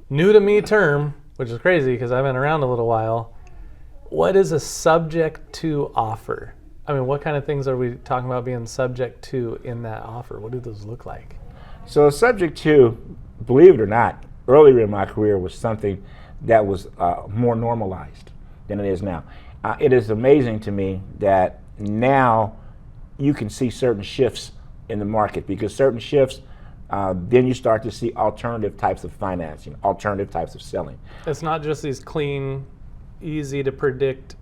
new to me term, which is crazy because I've been around a little while. What is a subject to offer? I mean, what kind of things are we talking about being subject to in that offer? What do those look like? So subject to, believe it or not, earlier in my career was something that was more normalized than it is now. It is amazing to me that now you can see certain shifts in the market, because certain shifts, then you start to see alternative types of financing, alternative types of selling. It's not just these clean, easy to predict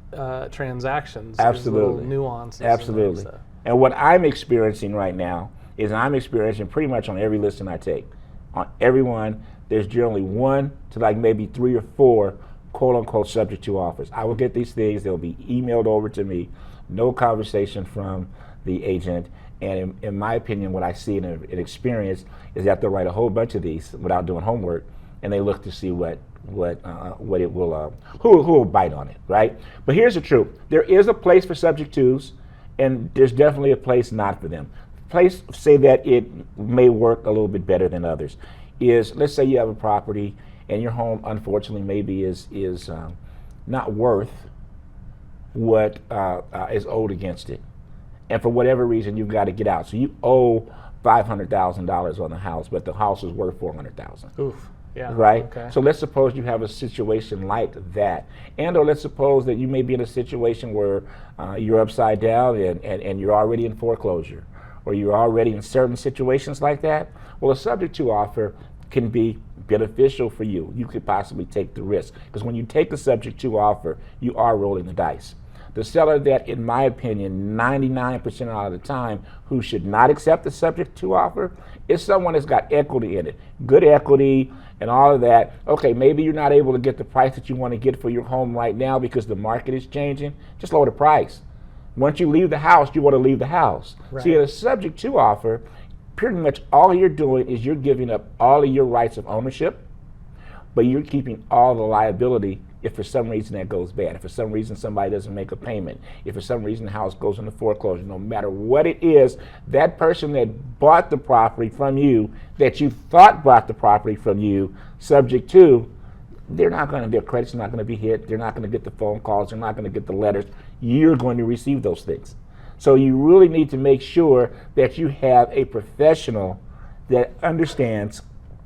transactions. Absolutely. There's little nuances. Absolutely. And what I'm experiencing right now is I'm experiencing pretty much on every listing I take. On every one, there's generally 1 to like maybe 3 or 4 quote unquote subject to offers. I will get these things, they'll be emailed over to me, no conversation from the agent. And in my opinion, what I see and experience is that they'll write a whole bunch of these without doing homework, and they look to see what it will, who will bite on it, right? But here's the truth: there is a place for subject twos, and there's definitely a place not for them. Place, say that it may work a little bit better than others, is let's say you have a property and your home, unfortunately, maybe is not worth what is owed against it. And for whatever reason, you've got to get out. So you owe $500,000 on the house, but the house is worth $400,000. Oof. Yeah. Right? Okay. So let's suppose you have a situation like that. And or let's suppose that you may be in a situation where you're upside down and you're already in foreclosure, or you're already in certain situations like that. Well, a subject to offer can be beneficial for you. You could possibly take the risk, because when you take the subject to offer, you are rolling the dice. The seller that, in my opinion, 99% of the time, who should not accept the subject to offer is someone that's got equity in it, good equity and all of that. Okay, maybe you're not able to get the price that you want to get for your home right now because the market is changing. Just lower the price. Once you leave the house, you want to leave the house. Right. See, a subject to offer, pretty much all you're doing is you're giving up all of your rights of ownership, but you're keeping all the liability if for some reason that goes bad, if for some reason somebody doesn't make a payment, if for some reason the house goes into foreclosure. No matter what it is, that person that bought the property from you, that you thought bought the property from you, subject to, their credit's not going to be hit, they're not going to get the phone calls, they're not going to get the letters. You're going to receive those things. So you really need to make sure that you have a professional that understands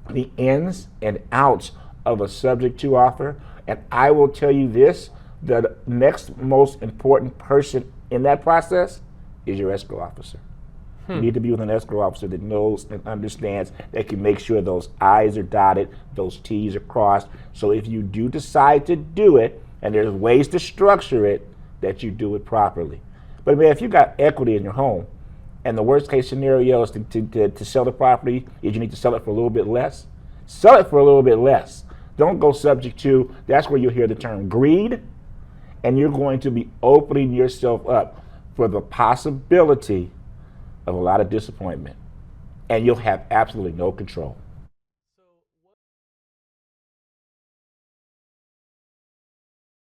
the ins and outs of a subject to offer. And I will tell you this, the next most important person in that process is your escrow officer. You need to be with an escrow officer that knows and understands, that can make sure those I's are dotted, those T's are crossed. So if you do decide to do it, and there's ways to structure it, that you do it properly. But man, if you got equity in your home, and the worst case scenario is to sell the property, is you need to sell it for a little bit less, sell it for a little bit less. Don't go subject to, that's where you'll hear the term greed, and you're going to be opening yourself up for the possibility of a lot of disappointment, and you'll have absolutely no control.